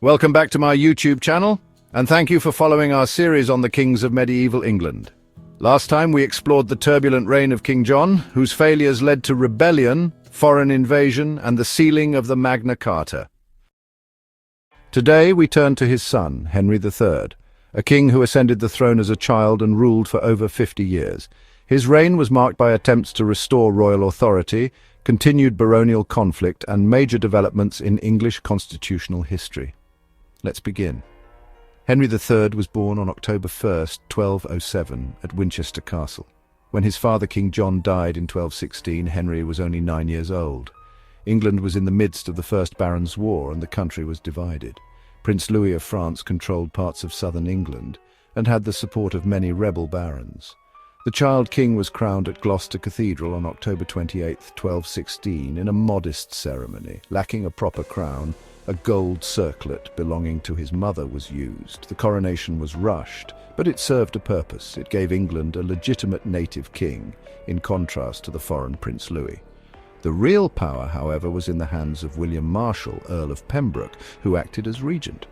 Welcome back to my YouTube channel, and thank you for following our series on the kings of medieval England. Last time we explored the turbulent reign of King John, whose failures led to rebellion, foreign invasion, and the sealing of the Magna Carta. Today we turn to his son, Henry III, a king who ascended the throne as a child and ruled for over 50 years. His reign was marked by attempts to restore royal authority, continued baronial conflict, and major developments in English constitutional history. Let's begin. Henry III was born on October 1st, 1207, at Winchester Castle. When his father King John died in 1216, Henry was only 9 years old. England was in the midst of the First Barons' War and the country was divided. Prince Louis of France controlled parts of southern England and had the support of many rebel barons. The child king was crowned at Gloucester Cathedral on October 28, 1216, in a modest ceremony. Lacking a proper crown, a gold circlet belonging to his mother was used. The coronation was rushed, but it served a purpose. It gave England a legitimate native king, in contrast to the foreign Prince Louis. The real power, however, was in the hands of William Marshal, Earl of Pembroke, who acted as regent.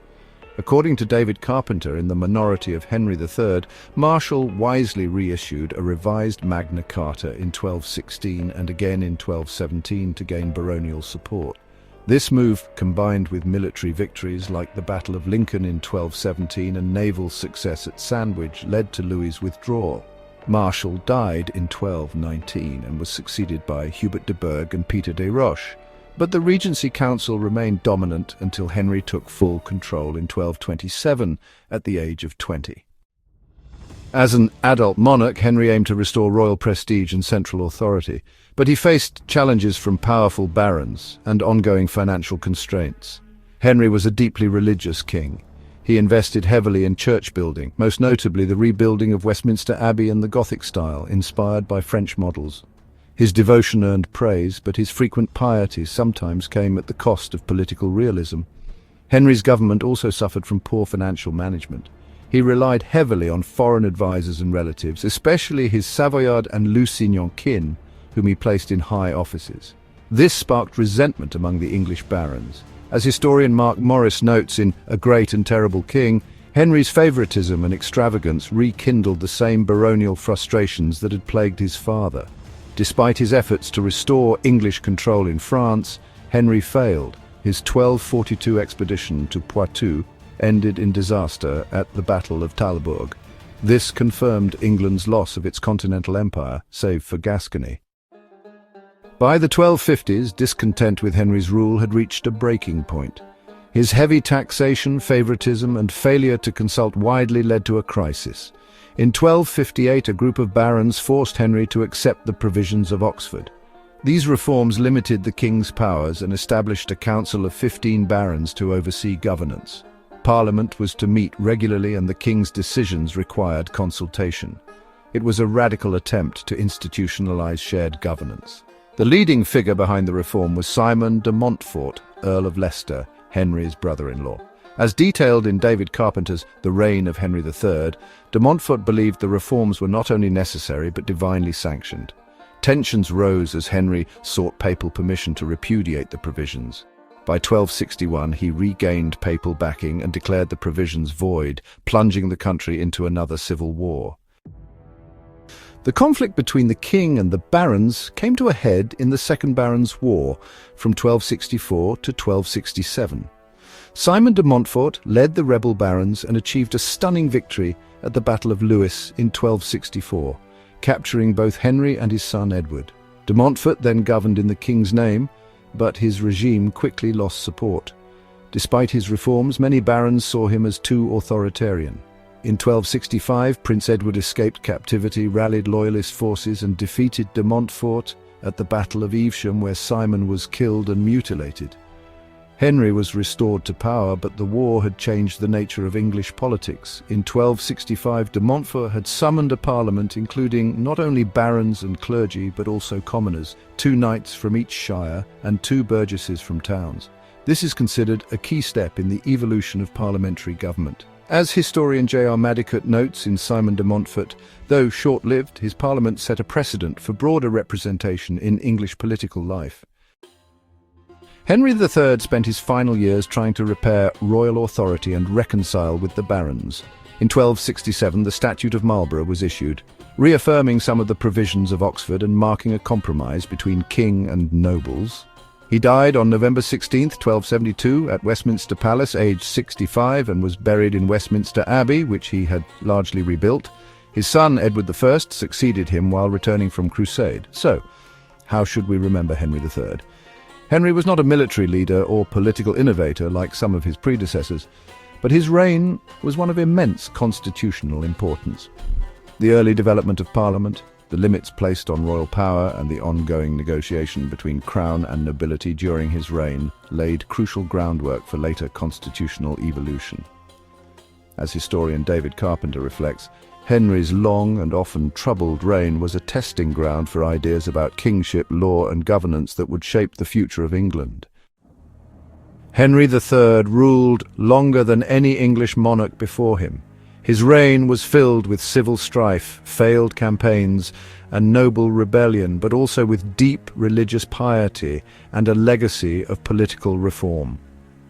According to David Carpenter in The Minority of Henry III, Marshal wisely reissued a revised Magna Carta in 1216 and again in 1217 to gain baronial support. This move, combined with military victories like the Battle of Lincoln in 1217 and naval success at Sandwich, led to Louis's withdrawal. Marshal died in 1219 and was succeeded by Hubert de Burgh and Peter de Roche. But the Regency Council remained dominant until Henry took full control in 1227 at the age of 20. As an adult monarch, Henry aimed to restore royal prestige and central authority, but he faced challenges from powerful barons and ongoing financial constraints. Henry was a deeply religious king. He invested heavily in church building, most notably the rebuilding of Westminster Abbey in the Gothic style, inspired by French models. His devotion earned praise, but his frequent piety sometimes came at the cost of political realism. Henry's government also suffered from poor financial management. He relied heavily on foreign advisors and relatives, especially his Savoyard and Lusignan kin, whom he placed in high offices. This sparked resentment among the English barons. As historian Mark Morris notes in A Great and Terrible King, Henry's favoritism and extravagance rekindled the same baronial frustrations that had plagued his father. Despite his efforts to restore English control in France, Henry failed. His 1242 expedition to Poitou ended in disaster at the Battle of Talbourg. This confirmed England's loss of its continental empire, save for Gascony. By the 1250s, discontent with Henry's rule had reached a breaking point. His heavy taxation, favoritism, and failure to consult widely led to a crisis. In 1258, a group of barons forced Henry to accept the provisions of Oxford. These reforms limited the king's powers and established a council of 15 barons to oversee governance. Parliament was to meet regularly and the king's decisions required consultation. It was a radical attempt to institutionalize shared governance. The leading figure behind the reform was Simon de Montfort, Earl of Leicester, Henry's brother-in-law. As detailed in David Carpenter's The Reign of Henry III, de Montfort believed the reforms were not only necessary but divinely sanctioned. Tensions rose as Henry sought papal permission to repudiate the provisions. By 1261, he regained papal backing and declared the provisions void, plunging the country into another civil war. The conflict between the king and the barons came to a head in the Second Barons' War from 1264 to 1267. Simon de Montfort led the rebel barons and achieved a stunning victory at the Battle of Lewes in 1264, capturing both Henry and his son Edward. De Montfort then governed in the king's name, but his regime quickly lost support. Despite his reforms, many barons saw him as too authoritarian. In 1265, Prince Edward escaped captivity, rallied loyalist forces and defeated de Montfort at the Battle of Evesham, where Simon was killed and mutilated. Henry was restored to power, but the war had changed the nature of English politics. In 1265, de Montfort had summoned a parliament including not only barons and clergy, but also commoners, 2 knights from each shire and 2 burgesses from towns. This is considered a key step in the evolution of parliamentary government. As historian J.R. Maddicut notes in Simon de Montfort, though short-lived, his parliament set a precedent for broader representation in English political life. Henry III spent his final years trying to repair royal authority and reconcile with the barons. In 1267, the Statute of Marlborough was issued, reaffirming some of the provisions of Oxford and marking a compromise between king and nobles. He died on November 16, 1272, at Westminster Palace, aged 65, and was buried in Westminster Abbey, which he had largely rebuilt. His son, Edward I, succeeded him while returning from crusade. So, how should we remember Henry III? Henry was not a military leader or political innovator like some of his predecessors, but his reign was one of immense constitutional importance. The early development of Parliament, the limits placed on royal power, and the ongoing negotiation between crown and nobility during his reign laid crucial groundwork for later constitutional evolution. As historian David Carpenter reflects, Henry's long and often troubled reign was a testing ground for ideas about kingship, law, and governance that would shape the future of England. Henry III ruled longer than any English monarch before him. His reign was filled with civil strife, failed campaigns, and noble rebellion, but also with deep religious piety and a legacy of political reform.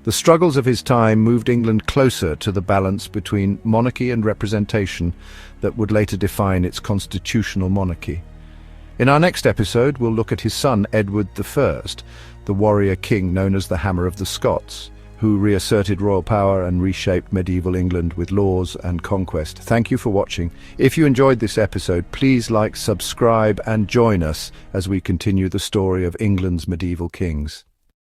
The struggles of his time moved England closer to the balance between monarchy and representation that would later define its constitutional monarchy. In our next episode, we'll look at his son, Edward I, the warrior king known as the Hammer of the Scots, who reasserted royal power and reshaped medieval England with laws and conquest. Thank you for watching. If you enjoyed this episode, please like, subscribe, and join us as we continue the story of England's medieval kings.